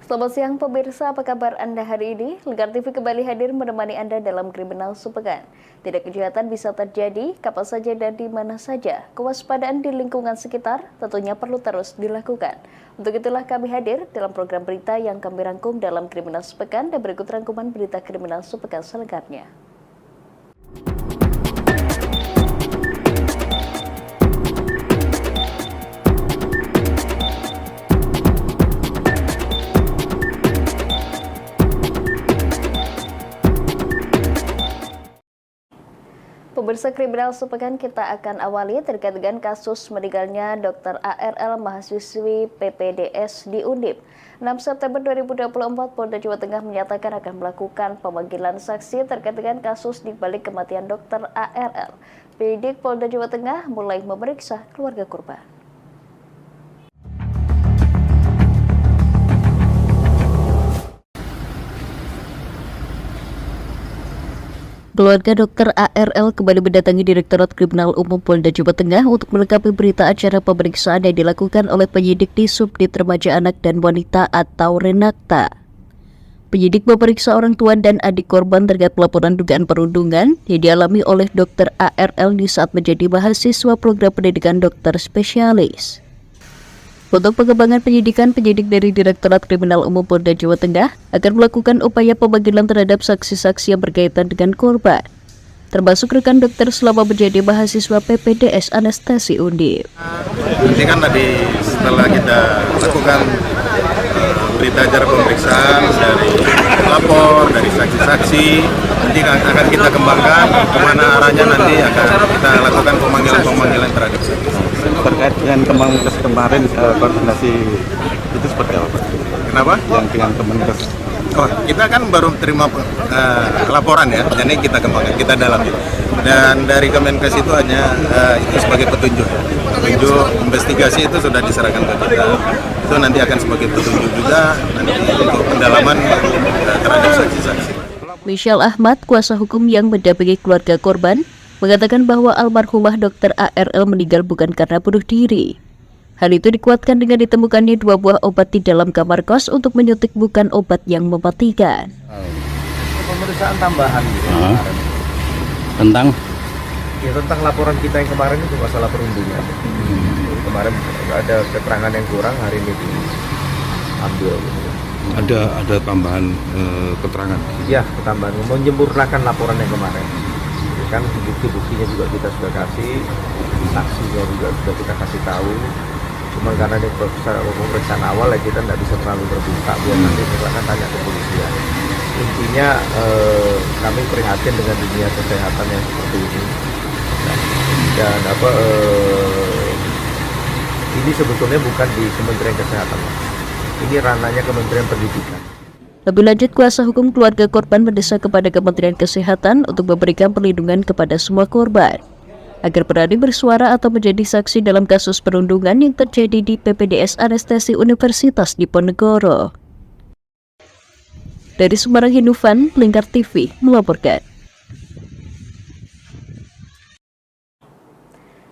Selamat siang pemirsa, apa kabar Anda hari ini? Lengkar TV kembali hadir menemani Anda dalam Kriminal Sepekan. Tidak kejahatan bisa terjadi, kapan saja dan di mana saja. Kewaspadaan di lingkungan sekitar tentunya perlu terus dilakukan. Untuk itulah kami hadir dalam program berita yang kami rangkum dalam Kriminal Sepekan dan berikut rangkuman berita Kriminal Sepekan selengkapnya. Pemirsa Kriminal Sepekan, kita akan awali terkait dengan kasus meninggalnya Dr. ARL mahasiswi PPDS di Undip. 6 September 2024, Polda Jawa Tengah menyatakan akan melakukan pemanggilan saksi terkait dengan kasus di balik kematian Dr. ARL. Penyidik Polda Jawa Tengah mulai memeriksa keluarga korban. Keluarga Dr. ARL kembali mendatangi Direktorat Kriminal Umum Polda Jawa Tengah untuk melengkapi berita acara pemeriksaan yang dilakukan oleh penyidik di Subdit Remaja Anak dan Wanita atau Renakta. Penyidik memeriksa orang tua dan adik korban terkait laporan dugaan perundungan yang dialami oleh Dr. ARL di saat menjadi mahasiswa program pendidikan dokter spesialis. Untuk pengembangan penyidikan, penyidik dari Direktorat Kriminal Umum Polda Jawa Tengah akan melakukan upaya pemanggilan terhadap saksi-saksi yang berkaitan dengan korban, termasuk rekan dokter selama menjadi mahasiswa PPDS Anestesi Undip. Ini kan tadi setelah kita lakukan berita acara pemeriksaan dari lapor, dari saksi-saksi, nanti akan kita kembangkan kemana arahnya, nanti akan kita lakukan pemanggilan terhadap saksi. Terkait dengan Kemenkes kemarin, koordinasi itu seperti apa? Kenapa? Yang dengan Kemenkes. Oh, kita kan baru terima laporan ya, jadi kita kembangkan, kita dalami. Dan dari Kemenkes itu hanya itu sebagai petunjuk. Petunjuk investigasi itu sudah diserahkan ke kita. Itu nanti akan sebagai petunjuk juga nanti untuk pendalaman terhadap saksi-saksi. Michelle Ahmad, kuasa hukum yang mendampingi keluarga korban, mengatakan bahwa almarhumah Dr. ARL meninggal bukan karena bunuh diri. Hal itu dikuatkan dengan ditemukannya 2 buah obat di dalam kamar kos untuk menyuntik bukan obat yang mematikan. Pemeriksaan tambahan Tentang tentang laporan kita yang kemarin itu masalah perundungan. Kemarin ada keterangan yang kurang, hari ini diambil. ada tambahan keterangan. Ya, tambahan menyempurnakan laporan yang kemarin. Kan bukti-buktinya juga kita sudah kasih, saksinya juga sudah kita kasih tahu. Cuma karena ini pemeriksaan awal ya kita tidak bisa terlalu terbuka, biar nanti silakan tanya ke polisian. Intinya kami prihatin dengan dunia kesehatan yang seperti ini. Dan ini sebetulnya bukan di Kementerian Kesehatan, ini ranahnya Kementerian Pendidikan. Lebih lanjut, kuasa hukum keluarga korban mendesak kepada Kementerian Kesehatan untuk memberikan perlindungan kepada semua korban, agar berani bersuara atau menjadi saksi dalam kasus perundungan yang terjadi di PPDS Anestesi Universitas Diponegoro. Dari Semarang, Hinufan, Lingkar TV melaporkan.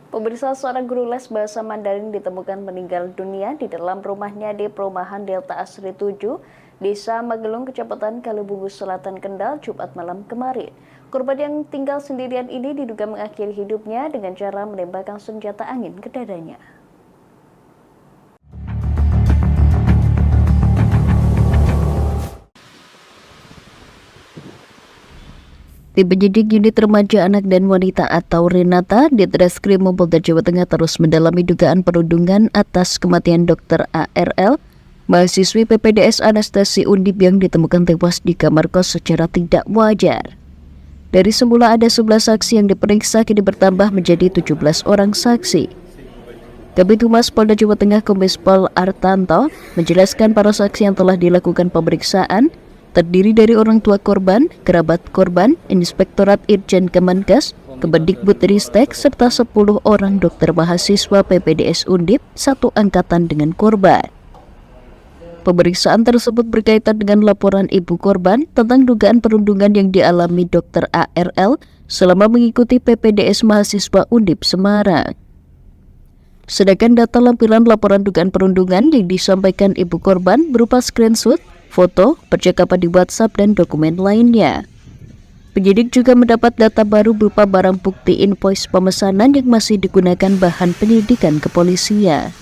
Pemirsa, seorang guru les bahasa Mandarin ditemukan meninggal dunia di dalam rumahnya di perumahan Delta Asri 7, Desa Magelung, Kecamatan Kalibungu Selatan, Kendal, Jumat malam kemarin. Korban yang tinggal sendirian ini diduga mengakhiri hidupnya dengan cara menembakkan senjata angin ke dadanya. Tim penyidik Unit Remaja Anak dan Wanita atau Renata di Treskrim Polda Jawa Tengah terus mendalami dugaan perundungan atas kematian Dr. ARL, mahasiswi PPDS Anestesi Undip yang ditemukan tewas di kamar kos secara tidak wajar. Dari semula ada 11 saksi yang diperiksa, kini bertambah menjadi 17 orang saksi. Kabid Humas Polda Jawa Tengah Kombes Pol Artanto menjelaskan para saksi yang telah dilakukan pemeriksaan terdiri dari orang tua korban, kerabat korban, Inspektorat Irjen Kemenkes, Kemendikbudristek, serta 10 orang dokter mahasiswa PPDS Undip satu angkatan dengan korban. Pemeriksaan tersebut berkaitan dengan laporan ibu korban tentang dugaan perundungan yang dialami Dr. ARL selama mengikuti PPDS mahasiswa Undip Semarang. Sedangkan data lampiran laporan dugaan perundungan yang disampaikan ibu korban berupa screenshot, foto, percakapan di WhatsApp, dan dokumen lainnya. Penyidik juga mendapat data baru berupa barang bukti invoice pemesanan yang masih digunakan bahan penyidikan kepolisian.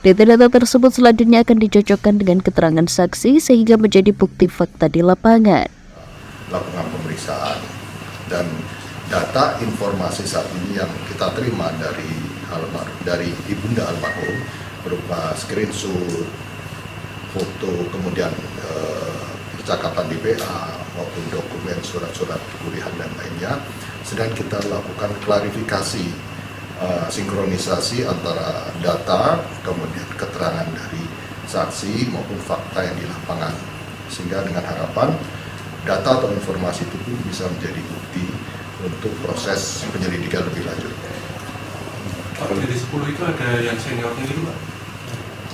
Data-data tersebut selanjutnya akan dicocokkan dengan keterangan saksi sehingga menjadi bukti fakta di lapangan. Lakukan pemeriksaan dan data informasi saat ini yang kita terima dari ibunda almarhum berupa screenshot, foto, kemudian percakapan di WA maupun dokumen surat-surat kuliah dan lainnya, sedang kita lakukan klarifikasi, sinkronisasi antara data kemudian keterangan dari saksi maupun fakta yang di lapangan, sehingga dengan harapan data atau informasi itu pun bisa menjadi bukti untuk proses penyelidikan lebih lanjut. Pak, dari 10 itu ada yang seniornya gitu Pak?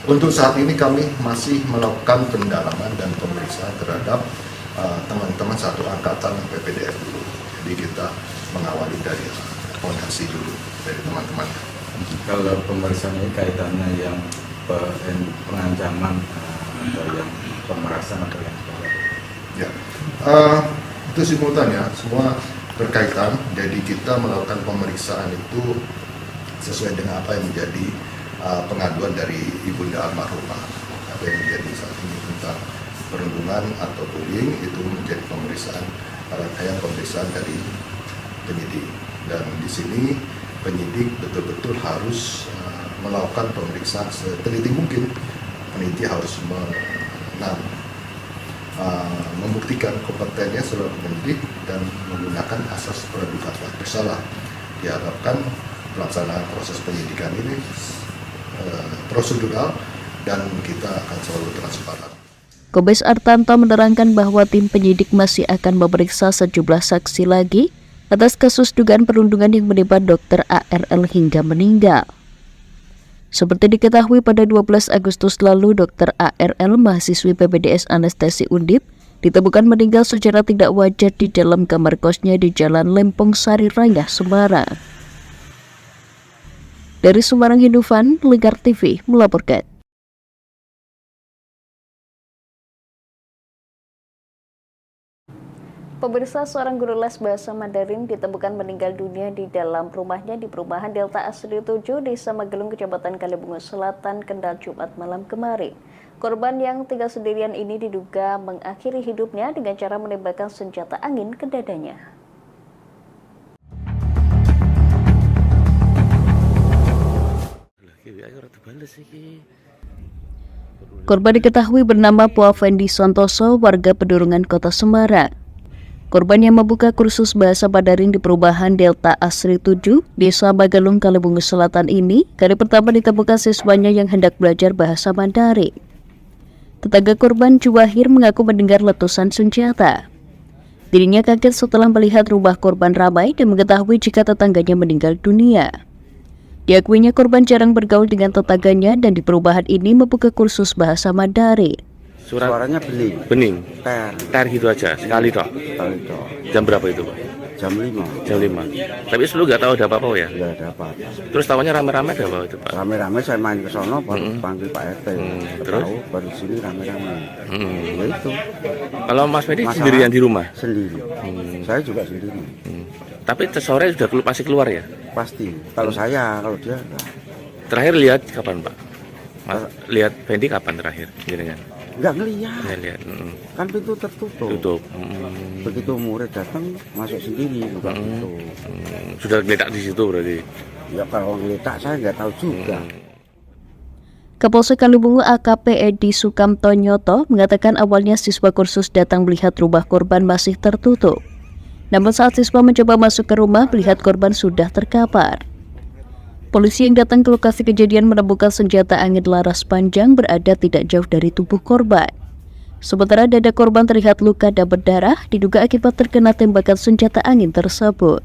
Untuk saat ini kami masih melakukan pendalaman dan pemeriksaan terhadap teman-teman satu angkatan PPDF dulu. Jadi kita mengawali dari fondasi dulu dari teman-teman. Kalau pemeriksaan ini kaitannya yang pengancaman atau yang pemerasan atau yang sebagainya? Ya, itu simultan ya, semua berkaitan. Jadi kita melakukan pemeriksaan itu sesuai dengan apa yang menjadi pengaduan dari ibunda almarhumah. Apa yang menjadi saat ini tentang perundungan atau bullying itu menjadi pemeriksaan rangkaian pemeriksaan dari penyidik. Dan di sini penyidik betul-betul harus melakukan pemeriksaan seteliti mungkin. Penyidik harus membuktikan kompetennya sebagai penyidik dan menggunakan asas praduga tak bersalah. Diharapkan pelaksanaan proses penyidikan ini prosedural dan kita akan selalu transparan. Kombes Artanto menerangkan bahwa tim penyidik masih akan memeriksa sejumlah saksi lagi atas kasus dugaan perundungan yang menimpa Dr. ARL hingga meninggal. Seperti diketahui pada 12 Agustus lalu, Dr. ARL, mahasiswi PPDS Anestesi Undip, ditemukan meninggal secara tidak wajar di dalam kamar kosnya di Jalan Lempong Sari Raya, Semarang. Dari Semarang, Hindufan, Lingkar TV melaporkan. Pemirsa, seorang guru les bahasa Mandarin ditemukan meninggal dunia di dalam rumahnya di perumahan Delta Asri 7, Desa Magelung, Kecamatan Kalibungu Selatan, Kendal, Jumat malam kemarin. Korban yang tinggal sendirian ini diduga mengakhiri hidupnya dengan cara menembakkan senjata angin ke dadanya. Korban diketahui bernama Pua Fendi Santoso, warga Pedurungan, Kota Semarang. Korban yang membuka kursus bahasa Mandarin di perumahan Delta Asri 7, Desa Magelung, Kalibungu Selatan ini kali pertama ditemukan siswanya yang hendak belajar bahasa Mandarin. Tetangga korban, Juwahir, mengaku mendengar letusan senjata. Dirinya kaget setelah melihat rumah korban ramai dan mengetahui jika tetangganya meninggal dunia. Diakuinya korban jarang bergaul dengan tetangganya dan di perumahan ini membuka kursus bahasa Mandarin. Suaranya bening, ter gitu aja, sekali tok. Jam berapa itu Pak? Jam 5. Jam 5. Tapi sebelum nggak tahu ada apa-apa ya? Nggak ada apa. Terus tahunya rame-rame ada apa itu Pak? Rame-rame saya main ke sono, baru panggil Pak RT. Terus? Tahu, baru sini rame-rame. Ya itu. Kalau Mas Medi sendirian di rumah? Sendiri. Saya juga sendiri. Tapi sore sudah pasti keluar ya? Pasti. Kalau saya, kalau dia enggak. Terakhir lihat kapan Pak? Lihat Fendi kapan terakhir? Nggak ngeliat. Nggak lihat. Kan pintu tertutup. Tutup. Begitu murid datang, masuk sendiri, buka pintu. Sudah ngeletak di situ berarti? Ya kalau ngeletak saya nggak tahu juga. Kapolsek Kalibungu AKP Edi Sukamto Nyoto mengatakan awalnya siswa kursus datang melihat rumah korban masih tertutup. Namun saat siswa mencoba masuk ke rumah, melihat korban sudah terkapar. Polisi yang datang ke lokasi kejadian menemukan senjata angin laras panjang berada tidak jauh dari tubuh korban. Sementara dada korban terlihat luka dan berdarah, diduga akibat terkena tembakan senjata angin tersebut.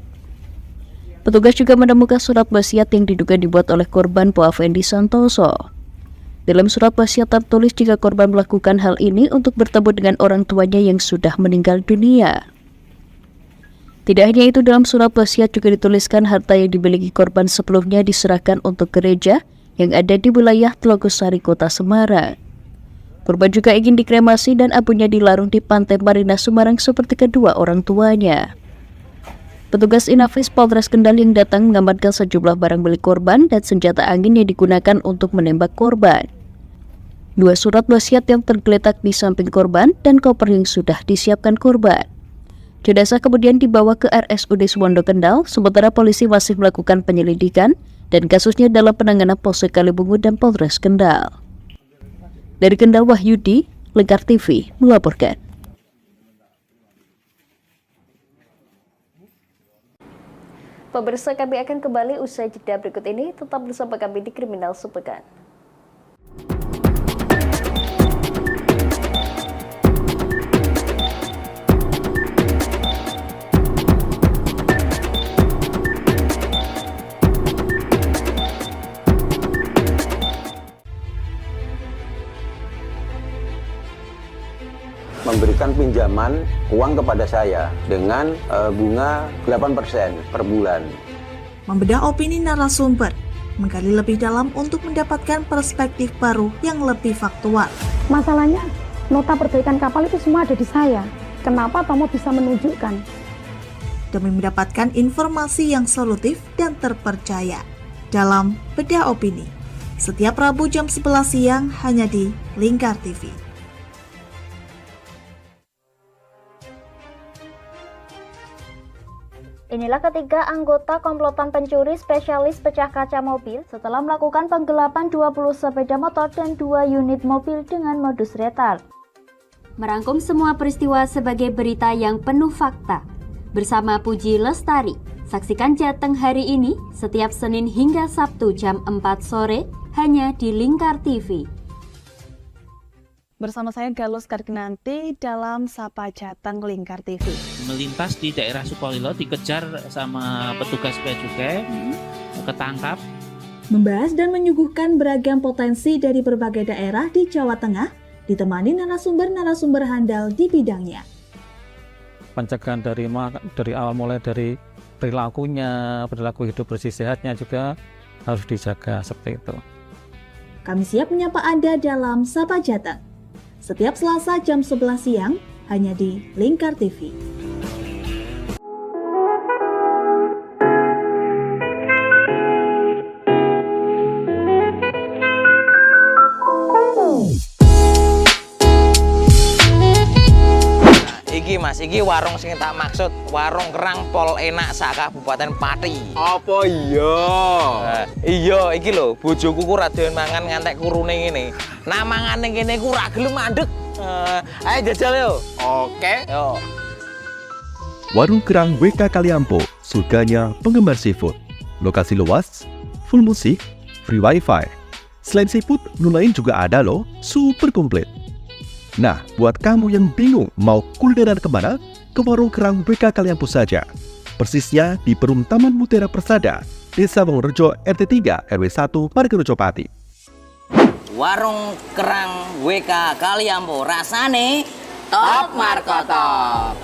Petugas juga menemukan surat wasiat yang diduga dibuat oleh korban Pua Fendi Santoso. Dalam surat wasiat tertulis jika korban melakukan hal ini untuk bertemu dengan orang tuanya yang sudah meninggal dunia. Tidak hanya itu, dalam surat wasiat juga dituliskan harta yang dimiliki korban sebelumnya diserahkan untuk gereja yang ada di wilayah Tlogosari, Kota Semarang. Korban juga ingin dikremasi dan abunya dilarung di Pantai Marina Semarang seperti kedua orang tuanya. Petugas Inafis Polres Kendal yang datang mengamankan sejumlah barang milik korban dan senjata angin yang digunakan untuk menembak korban. 2 surat wasiat yang tergeletak di samping korban dan koper yang sudah disiapkan korban. Jenazah kemudian dibawa ke RSUD Suwondo Kendal, sementara polisi masih melakukan penyelidikan dan kasusnya dalam penanganan Polsek Kalibungu dan Polres Kendal. Dari Kendal, Wahyudi, Lingkar TV melaporkan. Pemirsa, kami akan kembali usai jeda berikut ini. Tetap bersama kami di Kriminal Sepekan. Memberikan pinjaman uang kepada saya dengan bunga 8% per bulan. Membedah opini narasumber, menggali lebih dalam untuk mendapatkan perspektif baru yang lebih faktual. Masalahnya, nota perbaikan kapal itu semua ada di saya. Kenapa Tomo bisa menunjukkan? Demi mendapatkan informasi yang solutif dan terpercaya dalam Bedah Opini. Setiap Rabu jam 11 siang hanya di Lingkar TV. Inilah ketiga anggota komplotan pencuri spesialis pecah kaca mobil setelah melakukan penggelapan 20 sepeda motor dan 2 unit mobil dengan modus retal. Merangkum semua peristiwa sebagai berita yang penuh fakta. Bersama Puji Lestari, saksikan Jateng hari ini setiap Senin hingga Sabtu jam 4 sore hanya di Lingkar TV. Bersama saya Galus Karginanti dalam Sapa Jateng Lingkar TV. Melintas di daerah Sukolilo dikejar sama petugas bea cukai, ketangkap. Membahas dan menyuguhkan beragam potensi dari berbagai daerah di Jawa Tengah, ditemani narasumber-narasumber handal di bidangnya. Pencegahan dari awal mulai dari perilaku hidup bersih sehatnya juga harus dijaga seperti itu. Kami siap menyapa Anda dalam Sapa Jateng. Setiap Selasa jam 11 siang hanya di Lingkar TV. Iki warung sing tak maksud, warung kerang pol enak sak Kabupaten Pati. Apa iya? Iya, iki lho, bojoku ku ra doyan mangan ngantek kurune ngene. Nah mangane kene ku ra gelem mandeg. Ayo jajal yo. Oke. Yo. Warung Kerang WK Kaliampo, surganya penggemar seafood. Lokasi luas, full musik, free wifi. Selain seafood, menu lain juga ada loh, super komplit. Nah, buat kamu yang bingung mau kulineran kemana, ke Warung Kerang WK Kaliampo saja. Persisnya di Perum Taman Mutiara Persada, Desa Wongorejo RT 3 RW 1 Margorejo Pati. Warung Kerang WK Kaliampo, rasane top markotop.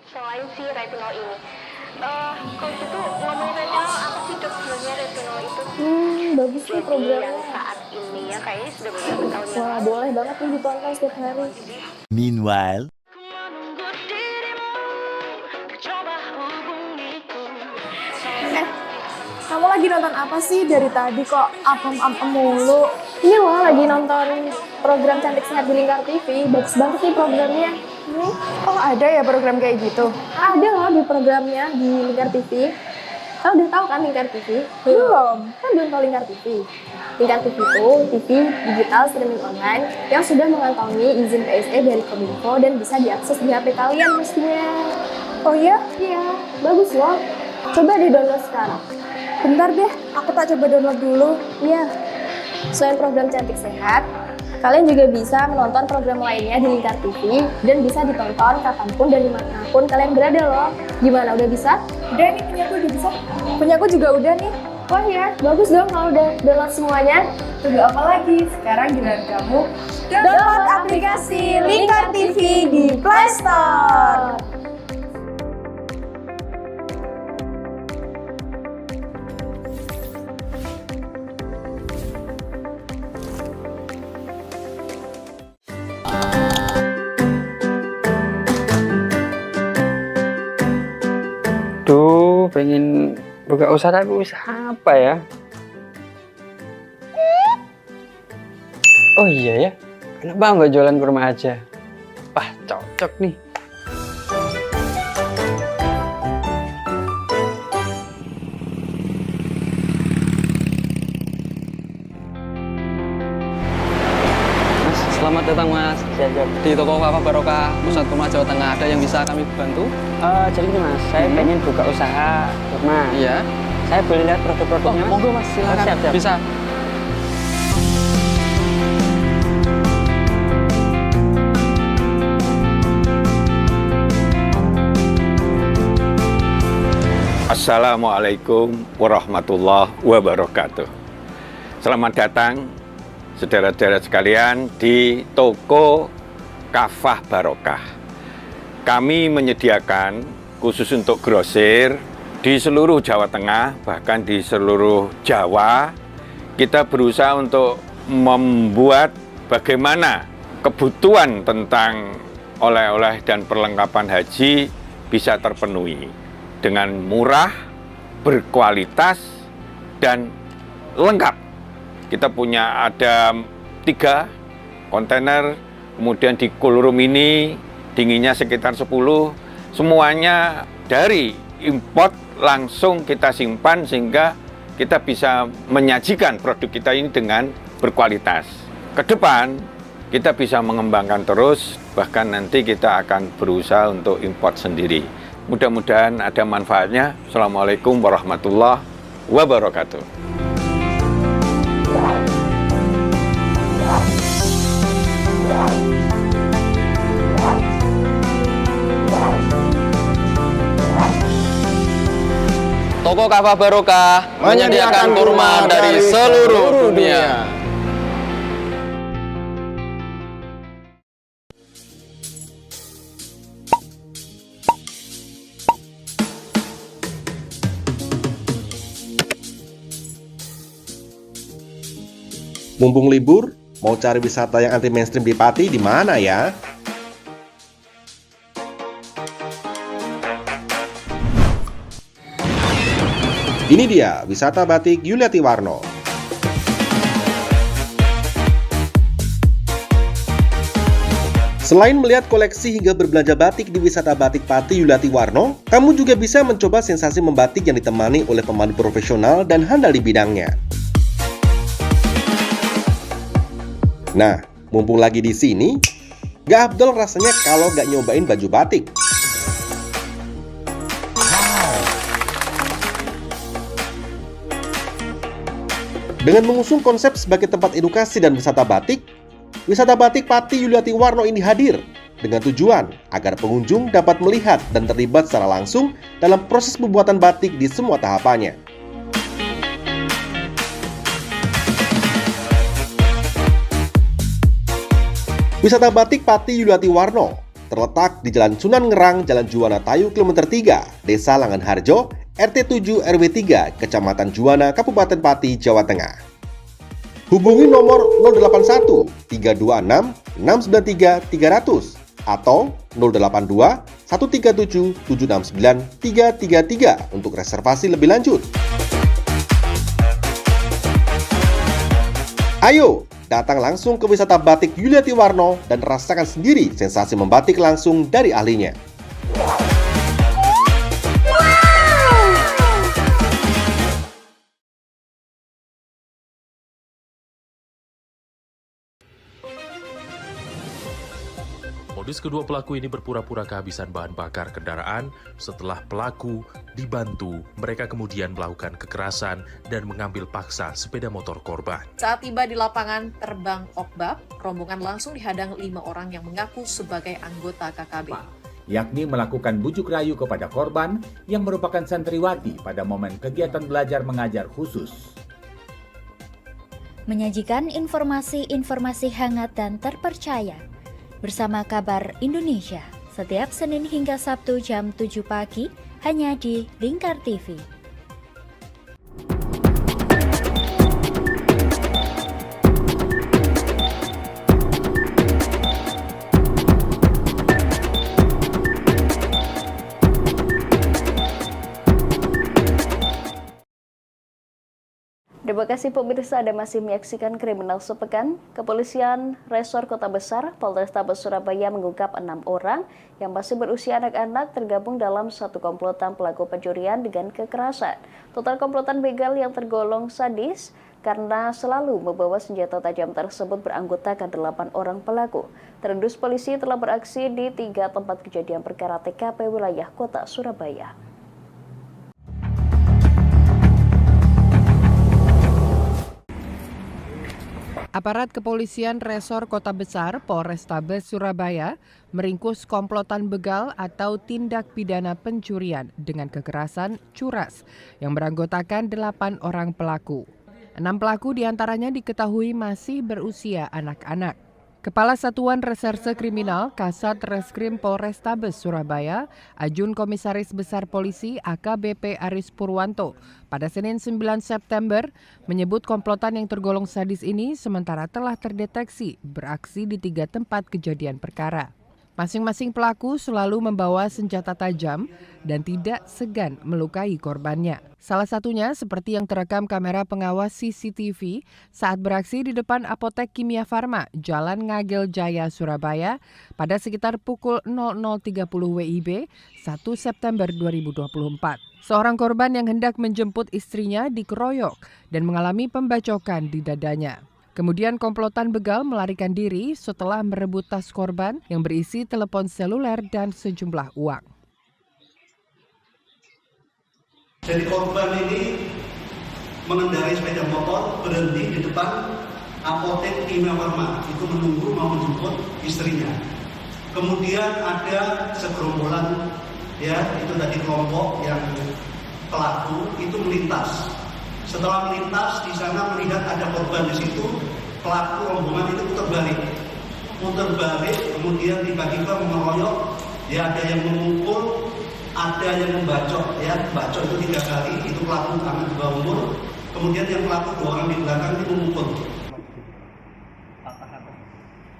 Selain si retinol ini, kalau gitu ngomongin retinol, apa sih dok sebenarnya retinol itu? Bagus sih programnya. Yang saat ini ya kayaknya sudah beberapa tahun yang Wah, boleh banget nih ditonton setiap hari. Meanwhile, Kamu lagi nonton apa sih dari tadi kok apem-apem mulu? Ini loh lagi nonton program Cantik Sehat di Lingkar TV. Bagus banget sih programnya. Oh ada ya program kayak gitu? Ada loh di programnya di Lingkar TV. Kamu udah tahu kan Lingkar TV? Belum. Kan belum tahu Lingkar TV. Lingkar TV itu TV digital streaming online yang sudah mengantongi izin PSE dari Kominfo dan bisa diakses di HP kalian mestinya. Oh iya? Iya, bagus loh. Coba di-download sekarang. Bentar deh, aku tak coba download dulu. Iya. Selain program Cantik Sehat, kalian juga bisa menonton program lainnya di Lingkar TV dan bisa ditonton kapanpun dan dimanapun kalian berada loh. Gimana, udah bisa? Udah nih, punyaku udah bisa. Punyaku juga udah nih. Wah ya, bagus dong kalau udah download semuanya. Tunggu apa lagi? Sekarang giliran kamu download aplikasi Lingkar TV di Play Store. Duh, pengen buka usaha tapi usaha apa ya? Oh iya ya, kenapa nggak jualan kurma aja? Wah, cocok nih. Mas, selamat datang Mas. Di toko Kava Barokah Pusat Kurma Jawa Tengah, ada yang bisa kami bantu? Jadi gini Mas, saya pengen buka usaha kurma. Iya. Saya boleh lihat produk-produknya Mas? Monggo Mas, silakan. Siap. Bisa. Assalamualaikum warahmatullahi wabarakatuh. Selamat datang saudara-saudara sekalian di toko Kava Barokah. Kami menyediakan khusus untuk grosir di seluruh Jawa Tengah, bahkan di seluruh Jawa. Kita berusaha untuk membuat bagaimana kebutuhan tentang oleh-oleh dan perlengkapan haji bisa terpenuhi dengan murah, berkualitas, dan lengkap. Kita punya ada 3 kontainer, kemudian di cool room ini dinginnya sekitar 10, semuanya dari import langsung kita simpan sehingga kita bisa menyajikan produk kita ini dengan berkualitas. Ke depan kita bisa mengembangkan terus, bahkan nanti kita akan berusaha untuk import sendiri. Mudah-mudahan ada manfaatnya. Assalamualaikum warahmatullahi wabarakatuh. Toko Kava Barokah menyediakan kurma dari seluruh dunia. Mumpung libur, mau cari wisata yang anti mainstream di Pati di mana ya? Ini dia, wisata batik Yuliati Warno. Selain melihat koleksi hingga berbelanja batik di wisata batik Pati Yuliati Warno, kamu juga bisa mencoba sensasi membatik yang ditemani oleh pemandu profesional dan handal di bidangnya. Nah, mumpung lagi di sini, gak afdol rasanya kalau gak nyobain baju batik. Dengan mengusung konsep sebagai tempat edukasi dan wisata batik Pati Yuliati Warno ini hadir dengan tujuan agar pengunjung dapat melihat dan terlibat secara langsung dalam proses pembuatan batik di semua tahapannya. Wisata batik Pati Yuliati Warno terletak di Jalan Sunan Ngerang, Jalan Juwana Tayu, Kilometer 3, Desa Langanharjo, RT 7 RW 3, Kecamatan Juwana, Kabupaten Pati, Jawa Tengah. Hubungi nomor 081 326 693 300 atau 082 137 769 333 untuk reservasi lebih lanjut. Ayo, datang langsung ke wisata batik Yuliati Warno dan rasakan sendiri sensasi membatik langsung dari ahlinya. Modus kedua pelaku ini berpura-pura kehabisan bahan bakar kendaraan. Setelah pelaku dibantu, mereka kemudian melakukan kekerasan dan mengambil paksa sepeda motor korban. Saat tiba di lapangan terbang Okbab, rombongan langsung dihadang 5 orang yang mengaku sebagai anggota KKB. yakni melakukan bujuk rayu kepada korban yang merupakan santriwati pada momen kegiatan belajar mengajar khusus. Menyajikan informasi-informasi hangat dan terpercaya bersama Kabar Indonesia setiap Senin hingga Sabtu jam 7 pagi hanya di Lingkar TV. Terima kasih pemirsa, Anda masih menyaksikan Kriminal Sepekan. Kepolisian Resor Kota Besar Polrestabes Surabaya mengungkap 6 orang yang masih berusia anak-anak tergabung dalam satu komplotan pelaku pencurian dengan kekerasan. Total komplotan begal yang tergolong sadis karena selalu membawa senjata tajam tersebut beranggotakan 8 orang pelaku. Terendus polisi telah beraksi di 3 tempat kejadian perkara TKP wilayah Kota Surabaya. Aparat kepolisian Resor Kota Besar Polrestabes Surabaya meringkus komplotan begal atau tindak pidana pencurian dengan kekerasan curas yang beranggotakan 8 orang pelaku. 6 pelaku diantaranya diketahui masih berusia anak-anak. Kepala Satuan Reserse Kriminal Kasat Reskrim Polrestabes Surabaya, Ajun Komisaris Besar Polisi AKBP Aris Purwanto, pada Senin 9 September menyebut komplotan yang tergolong sadis ini sementara telah terdeteksi beraksi di 3 tempat kejadian perkara. Masing-masing pelaku selalu membawa senjata tajam dan tidak segan melukai korbannya. Salah satunya seperti yang terekam kamera pengawas CCTV saat beraksi di depan Apotek Kimia Farma, Jalan Ngagel Jaya, Surabaya pada sekitar pukul 00.30 WIB 1 September 2024. Seorang korban yang hendak menjemput istrinya dikeroyok dan mengalami pembacokan di dadanya. Kemudian komplotan begal melarikan diri setelah merebut tas korban yang berisi telepon seluler dan sejumlah uang. Jadi korban ini mengendarai sepeda motor berhenti di depan Apotek Kimia Farma, itu menunggu mau menjemput istrinya. Kemudian ada segerombolan, ya itu tadi kelompok yang pelaku itu melintas. Setelah melintas di sana melihat ada korban di situ, pelaku rombongan itu putar balik, kemudian tiba-tiba mengeroyok, ya ada yang memukul, ada yang membacok, ya bacok itu 3 kali, itu pelaku anak di bawah umur, kemudian yang pelaku 2 orang di belakang itu memukul.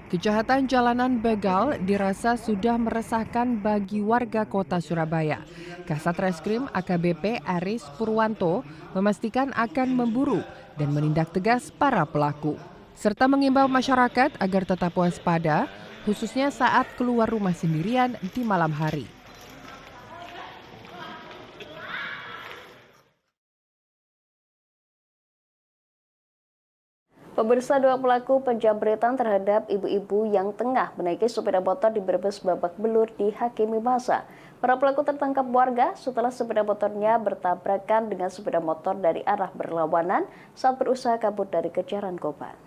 Kejahatan jalanan begal dirasa sudah meresahkan bagi warga Kota Surabaya. Kasat Reskrim AKBP Aris Purwanto memastikan akan memburu dan menindak tegas para pelaku, serta mengimbau masyarakat agar tetap waspada, khususnya saat keluar rumah sendirian di malam hari. Pemirsa, 2 pelaku penjamretan terhadap ibu-ibu yang tengah menaiki sepeda motor di Brebes babak belur dihakimi massa. Para pelaku tertangkap warga setelah sepeda motornya bertabrakan dengan sepeda motor dari arah berlawanan saat berusaha kabur dari kejaran korban.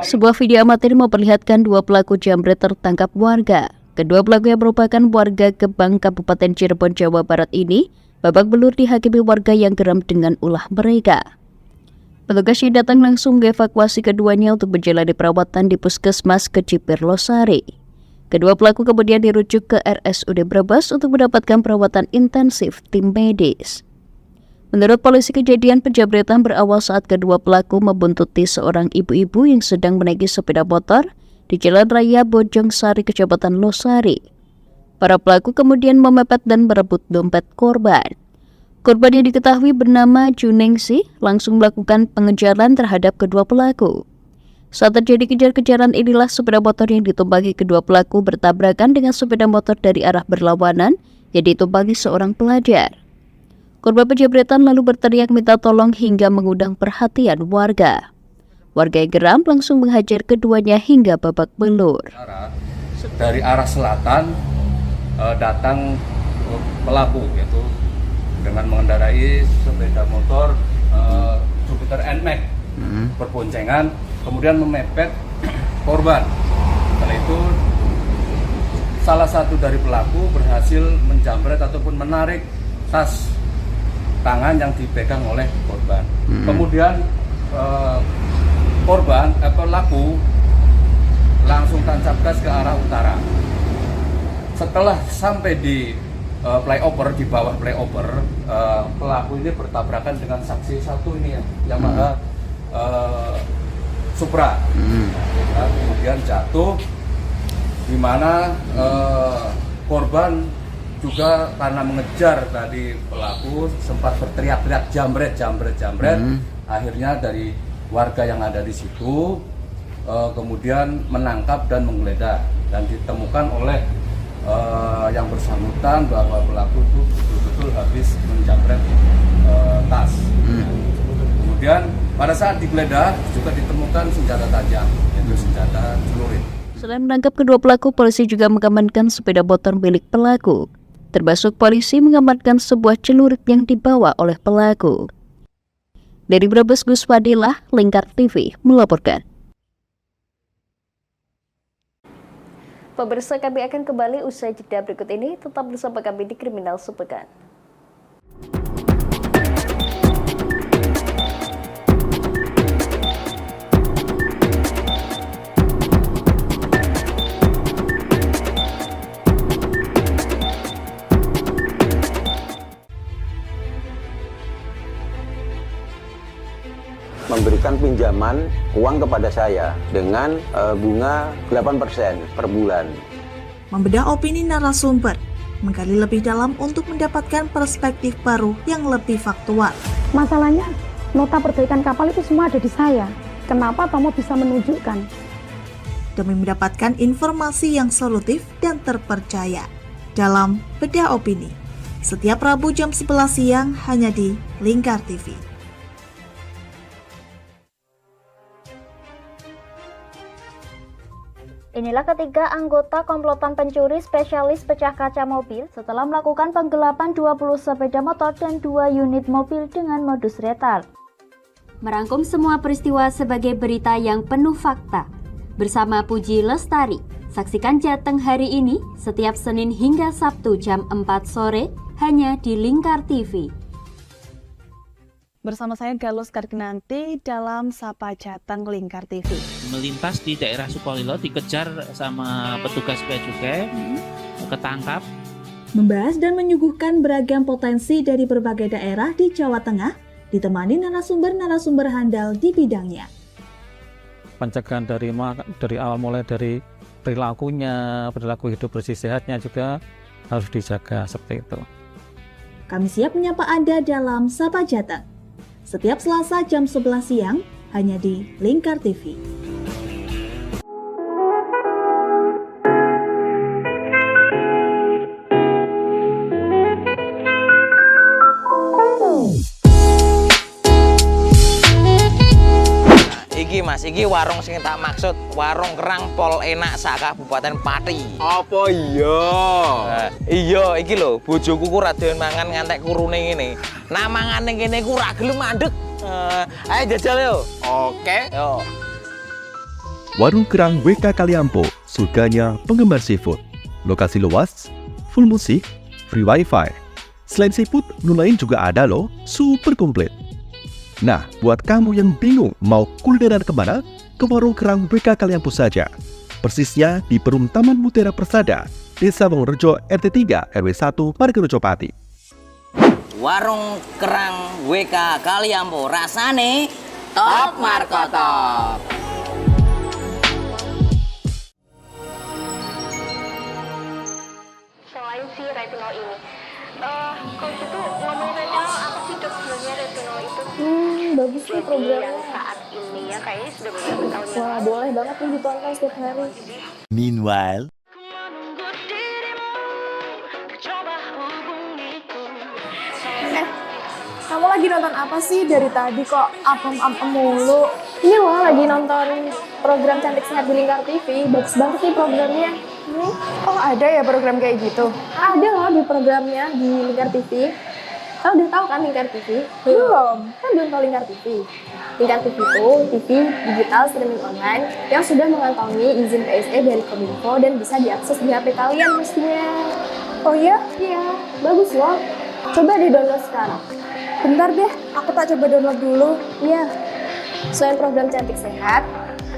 Sebuah video amatir memperlihatkan 2 pelaku jambret tertangkap warga. Kedua pelaku yang merupakan warga Gebang, Kabupaten Cirebon, Jawa Barat ini babak belur dihakimi warga yang geram dengan ulah mereka. Petugas yang datang langsung mengevakuasi keduanya untuk menjalani perawatan di Puskesmas Kecipir Losari. Kedua pelaku kemudian dirujuk ke RSUD Brebes untuk mendapatkan perawatan intensif tim medis. Menurut polisi, kejadian penjamretan berawal saat kedua pelaku membuntuti seorang ibu-ibu yang sedang menaiki sepeda motor di Jalan Raya Bojong Sari, Kecamatan Losari. Para pelaku kemudian memepet dan merebut dompet korban. Korban yang diketahui bernama Juningsi langsung melakukan pengejaran terhadap kedua pelaku. Saat terjadi kejar-kejaran inilah sepeda motor yang ditumpangi kedua pelaku bertabrakan dengan sepeda motor dari arah berlawanan yang ditumpangi seorang pelajar. Korban penjamretan lalu berteriak minta tolong hingga mengundang perhatian warga. Warga yang geram langsung menghajar keduanya hingga babak belur. Dari arah selatan datang pelaku, yaitu dengan mengendarai sepeda motor Jupiter NMAX berboncengan, kemudian memepet korban. Setelah itu salah satu dari pelaku berhasil menjamret ataupun menarik tas tangan yang dipegang oleh korban. Kemudian pelaku langsung tancap gas ke arah utara. Setelah sampai di flyover, di bawah flyover, pelaku ini bertabrakan dengan saksi satu ini ya, Yamaha Supra. Kemudian jatuh, di mana korban juga karena mengejar tadi pelaku sempat berteriak-teriak jambret. Akhirnya dari warga yang ada di situ kemudian menangkap dan menggeledah, dan ditemukan oleh yang bersangkutan bahwa pelaku itu betul-betul habis menjamret tas. Kemudian pada saat digeledah juga ditemukan senjata tajam, yaitu senjata celurit. Selain menangkap kedua pelaku, polisi juga mengamankan sepeda motor milik pelaku. Termasuk polisi mengamankan sebuah celurit yang dibawa oleh pelaku. Dari Brebes, Gus Fadilah, Lingkar TV melaporkan. Pemirsa, kami akan kembali usai jeda berikut ini. Tetap bersama kami di Kriminal Sepekan. Memberikan pinjaman uang kepada saya dengan bunga 8% per bulan. Membedah opini narasumber, menggali lebih dalam untuk mendapatkan perspektif baru yang lebih faktual. Masalahnya, nota perbaikan kapal itu semua ada di saya. Kenapa Tomo bisa menunjukkan? Demi mendapatkan informasi yang solutif dan terpercaya. Dalam Bedah Opini, setiap Rabu jam 11 siang hanya di Lingkar TV. Inilah ketiga anggota komplotan pencuri spesialis pecah kaca mobil setelah melakukan penggelapan 20 sepeda motor dan 2 unit mobil dengan modus retal. Merangkum semua peristiwa sebagai berita yang penuh fakta. Bersama Puji Lestari, saksikan Jateng hari ini setiap Senin hingga Sabtu jam 4 sore hanya di Lingkar TV. Bersama saya Galus Karginanti dalam Sapa Jateng Lingkar TV. Melintas di daerah Sukolilo dikejar sama petugas bea cukai, ketangkap. Membahas dan menyuguhkan beragam potensi dari berbagai daerah di Jawa Tengah, ditemani narasumber-narasumber handal di bidangnya. Pencegahan dari awal mulai dari perilaku hidup bersih sehatnya juga harus dijaga seperti itu. Kami siap menyapa Anda dalam Sapa Jateng. Setiap Selasa jam 11 siang hanya di Lingkar TV. Iki Mas, iki warung sing tak maksud, warung kerang pol enak sak Kabupaten Pati. Apa iya? Iya, iki lho, bojoku ku ra doyan mangan ngantek kurune ngene. Nah mangane kene ku ra gelem mandeg. Ayo jajal yo. Oke. Yo. Warung Kerang WK Kaliampo, surganya penggemar seafood. Lokasi luas, full musik, free wifi. Selain seafood, menu lain juga ada loh, super komplit. Nah, buat kamu yang bingung mau kulineran kemana, ke Warung Kerang WK Kaliampo saja. Persisnya di Perum Taman Mutiara Persada, Desa Wongrejo RT 3 RW 1 Margarejo Pati. Warung Kerang WK Kaliampo, rasane top markotop. Selain si retinol ini, kalau gitu ngomongin retinol, apa sih dok sebenarnya retinol itu? Bagus sih programnya. Yang saat ini ya kayaknya sudah beberapa tahun yang Wah, lalu. boleh banget nih ditonton setiap hari. Meanwhile, Kamu lagi nonton apa sih dari tadi kok apem-apem mulu? Ini loh lagi nonton program Cantik Sehat di Lingkar TV. Bagus banget nih programnya. Oh ada ya program kayak gitu? Ada loh di programnya di Lingkar TV. Kau udah tahu kan Lingkar TV? Belum. Kan belum tahu Lingkar TV. Lingkar TV itu TV digital streaming online yang sudah mengantongi izin PSE dari Kominfo dan bisa diakses di HP kalian mestinya. Oh iya? Iya, bagus loh. Coba di-download sekarang. Bentar deh, aku tak coba download dulu. Iya. Selain program Cantik Sehat,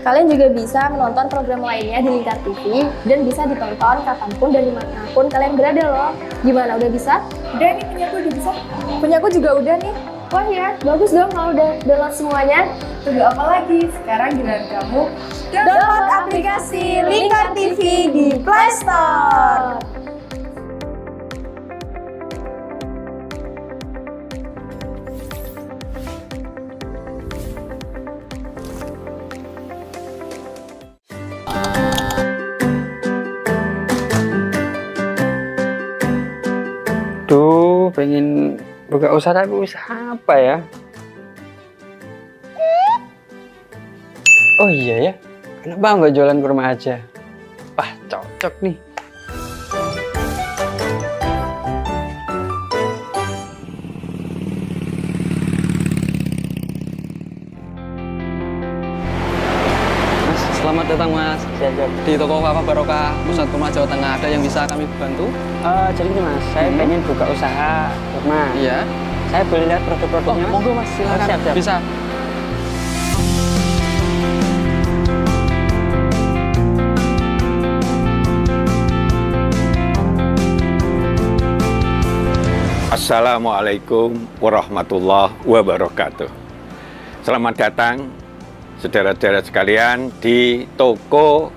kalian juga bisa menonton program lainnya di Lingkar TV dan bisa ditonton kapanpun dan dimanapun kalian berada loh. Gimana, udah bisa? Udah nih, punyaku udah bisa. Punyaku juga udah nih. Wah ya, bagus dong kalau udah download semuanya. Tunggu apa lagi? Sekarang giliran kamu download aplikasi Lingkar TV di Play Store. Duh, pengen buka usaha tapi usaha apa ya? Oh iya ya, kenapa nggak jualan kurma aja? Wah, cocok nih. Mas, selamat datang Mas. Di toko Kafa Barokah Pusat Kurma Jawa Tengah, ada yang bisa kami bantu? Jadi ini Mas, saya pengen buka usaha kurma. Iya. Saya boleh lihat produk-produknya? Oh, monggo Mas, silakan. Siap. Bisa. Assalamualaikum warahmatullahi wabarakatuh. Selamat datang saudara-saudara sekalian di toko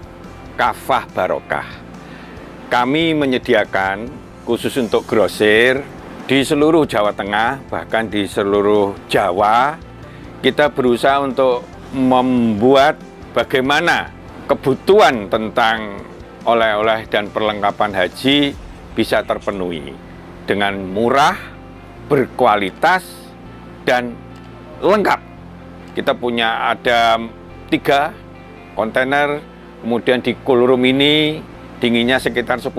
Kafah Barokah. Kami menyediakan khusus untuk grosir di seluruh Jawa Tengah, bahkan di seluruh Jawa. Kita berusaha untuk membuat bagaimana kebutuhan tentang oleh-oleh dan perlengkapan haji bisa terpenuhi dengan murah, berkualitas, dan lengkap. Kita punya ada 3 kontainer, kemudian di cool room ini dinginnya sekitar 10,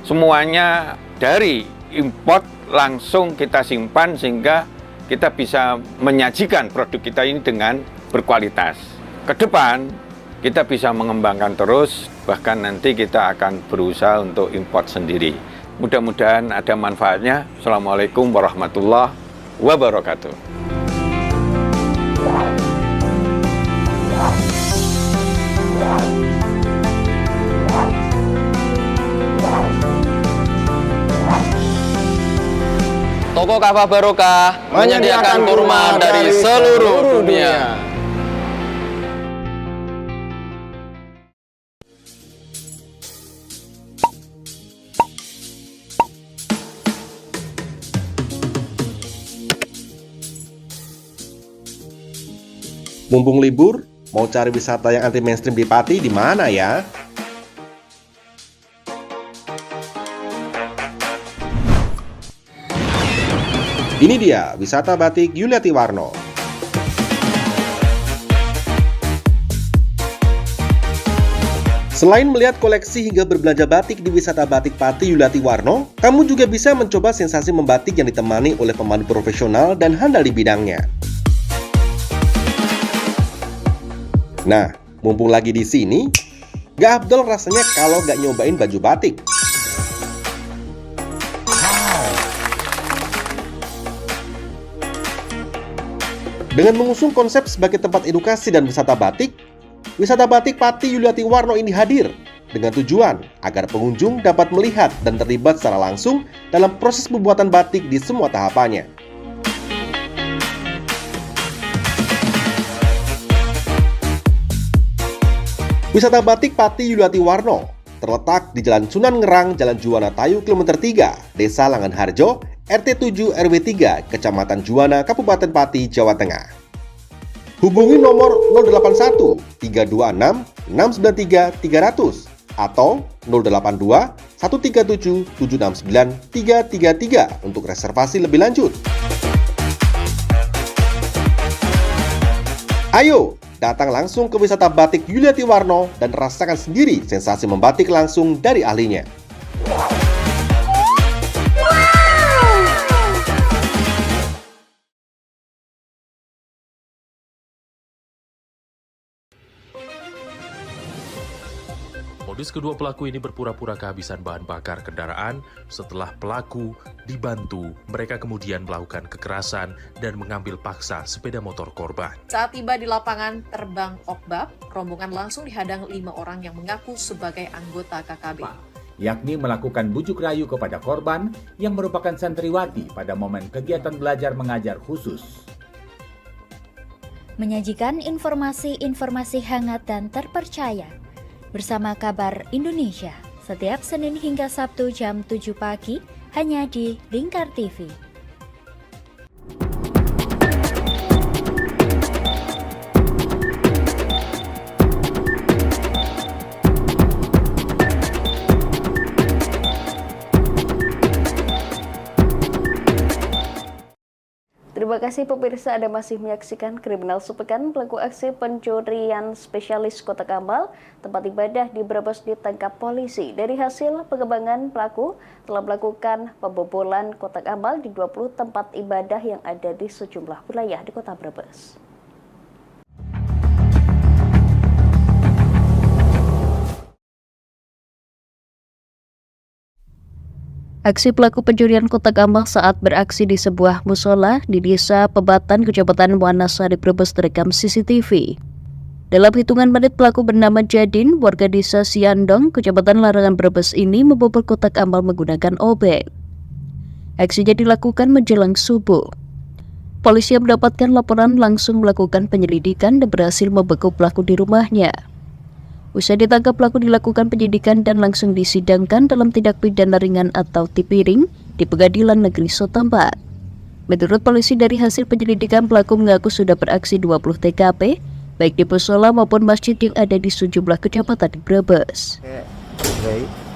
semuanya dari import langsung kita simpan sehingga kita bisa menyajikan produk kita ini dengan berkualitas. Ke depan kita bisa mengembangkan terus, bahkan nanti kita akan berusaha untuk import sendiri. Mudah-mudahan ada manfaatnya. Assalamualaikum warahmatullahi wabarakatuh. Toko Kafah Barokah menyediakan kurma dari seluruh dunia. Mumpung libur, mau cari wisata yang anti mainstream di Pati di mana ya? Ini dia, wisata batik Yuliati Warno. Selain melihat koleksi hingga berbelanja batik di wisata batik Pati Yuliati Warno, kamu juga bisa mencoba sensasi membatik yang ditemani oleh pemandu profesional dan handal di bidangnya. Nah, mumpung lagi di sini, gak afdol rasanya kalau gak nyobain baju batik. Dengan mengusung konsep sebagai tempat edukasi dan wisata batik Pati Yuliati Warno ini hadir dengan tujuan agar pengunjung dapat melihat dan terlibat secara langsung dalam proses pembuatan batik di semua tahapannya. Wisata batik Pati Yuliati Warno terletak di Jalan Sunan Ngerang, Jalan Juwana Tayu, Kilometer 3, Desa Langanharjo, RT 7 RW 3, Kecamatan Juwana, Kabupaten Pati, Jawa Tengah. Hubungi nomor 081 326 693 300 atau 082 137 769 333 untuk reservasi lebih lanjut. Ayo, datang langsung ke wisata batik Yuliati Warno dan rasakan sendiri sensasi membatik langsung dari ahlinya. Histeris kedua pelaku ini berpura-pura kehabisan bahan bakar kendaraan. Setelah pelaku dibantu, mereka kemudian melakukan kekerasan dan mengambil paksa sepeda motor korban. Saat tiba di lapangan terbang Okbab, rombongan langsung dihadang 5 orang yang mengaku sebagai anggota KKB. Yakni melakukan bujuk rayu kepada korban yang merupakan santriwati pada momen kegiatan belajar mengajar khusus. Menyajikan informasi-informasi hangat dan terpercaya bersama Kabar Indonesia setiap Senin hingga Sabtu jam 7 pagi hanya di Lingkar TV. Terima kasih pemirsa, Anda masih menyaksikan Kriminal Sepekan. Pelaku aksi pencurian spesialis kotak amal tempat ibadah di Brebes ditangkap polisi. Dari hasil pengembangan, pelaku telah melakukan pembobolan kotak amal di 20 tempat ibadah yang ada di sejumlah wilayah di kota Brebes. Aksi pelaku pencurian kotak amal saat beraksi di sebuah musola di Desa Pebatan, Kecamatan Wanasari, Brebes terekam CCTV. Dalam hitungan menit, pelaku bernama Jadin, warga Desa Siandong, Kecamatan Larangan, Brebes ini membobol kotak amal menggunakan obeng. Aksinya dilakukan menjelang subuh. Polisi yang mendapatkan laporan langsung melakukan penyelidikan dan berhasil membekuk pelaku di rumahnya. Usai ditangkap, pelaku dilakukan penyidikan dan langsung disidangkan dalam tindak pidana ringan atau tipiring di Pengadilan Negeri setempat. Menurut polisi, dari hasil penyelidikan, pelaku mengaku sudah beraksi 20 TKP, baik di musola maupun masjid yang ada di sejumlah kecamatan di Brebes.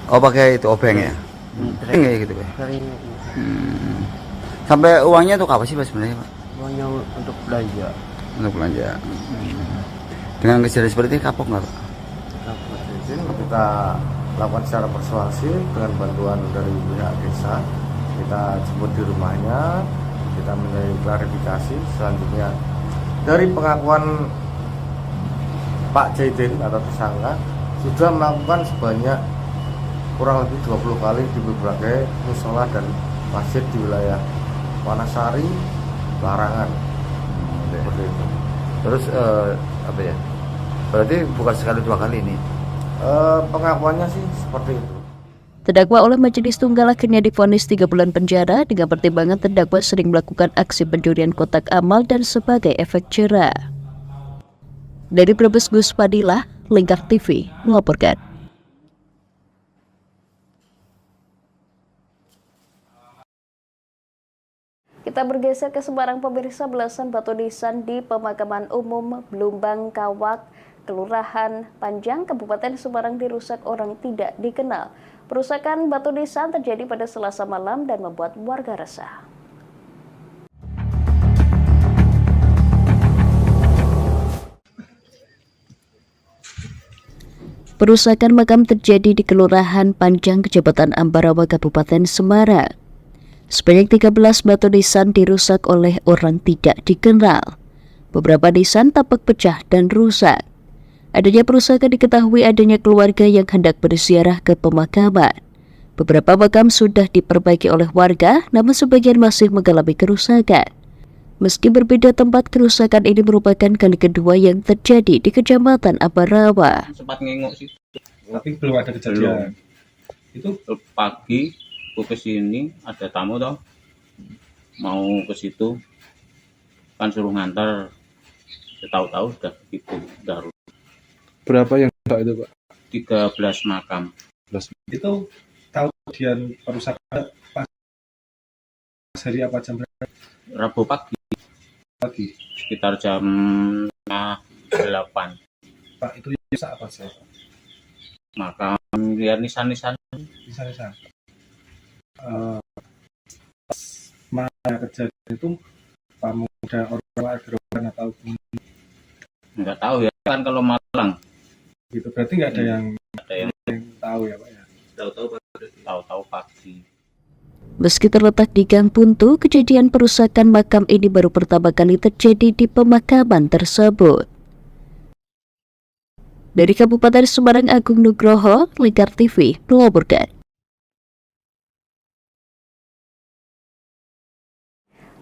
Oh, pakai itu obeng ya? Kayak gitu ya? Sampai uangnya untuk apa sih Pak sebenarnya Pak? Uangnya untuk belanja. Untuk belanja. Dengan kejadian seperti ini kapok nggak Pak? Kita lakukan secara persuasif dengan bantuan dari pihak desa. Kita jemput di rumahnya, kita minta klarifikasi. Selanjutnya dari pengakuan Pak Jaidin atau tersangka sudah melakukan sebanyak kurang lebih 20 kali di berbagai musola dan masjid di wilayah Wanasari, Larangan. Seperti itu. Terus apa ya? Berarti bukan sekali 2 kali ini? Pengakuannya sih seperti itu. Terdakwa oleh Majelis Tunggal akhirnya divonis 3 bulan penjara dengan pertimbangan terdakwa sering melakukan aksi pencurian kotak amal dan sebagai efek jera. Dari Brebes, Gus Fadilah, Lingkar TV melaporkan. Kita bergeser ke Semarang, pemirsa. Belasan batu nisan di pemakaman umum Blumbang Kawak, Kelurahan Panjang, Kabupaten Semarang dirusak orang tidak dikenal. Perusakan batu nisan terjadi pada Selasa malam dan membuat warga resah. Perusakan makam terjadi di Kelurahan Panjang, Kecamatan Ambarawa, Kabupaten Semarang. Sebanyak 13 batu nisan dirusak oleh orang tidak dikenal. Beberapa nisan tampak pecah dan rusak. Adanya perusakan diketahui adanya keluarga yang hendak berziarah ke pemakaman. Beberapa makam sudah diperbaiki oleh warga, namun sebagian masih mengalami kerusakan. Meski berbeda tempat, kerusakan ini merupakan kali kedua yang terjadi di Kecamatan Ambarawa. Sempat ngengok sih, tapi belum ada kejadian. Itu pagi aku ke sini ada tamu toh, mau ke situ kan suruh ngantar, tahu-tahu sudah begitu darurat. Berapa yang itu Pak? 13 makam. Itu tahu kemudian perusakan pas hari apa, jam berapa? Rabu pagi. Sekitar jam 8. Pak, itu rusak apa sih? Makam ya nisan-nisan. Nisan-nisan. Pas mana kejadian itu pemuda orang atau nggak tahu ya, kan kalau Malang gitu, berarti nggak ada yang tahu ya Pak ya? Tahu-tahu pagi. Meski terletak di Gang Buntu, kejadian perusakan makam ini baru pertama kali terjadi di pemakaman tersebut. Dari Kabupaten Semarang, Agung Nugroho, Lingkar TV melaporkan.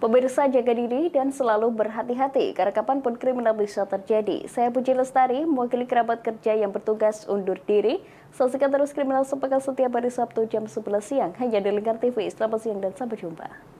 Pemirsa, jaga diri dan selalu berhati-hati karena kapanpun kriminal bisa terjadi. Saya Puji Lestari, mewakili kerabat kerja yang bertugas undur diri. Saksikan terus Kriminal Sepekan setiap hari Sabtu jam 11 siang hanya di Lingkar TV. Selamat siang dan sampai jumpa.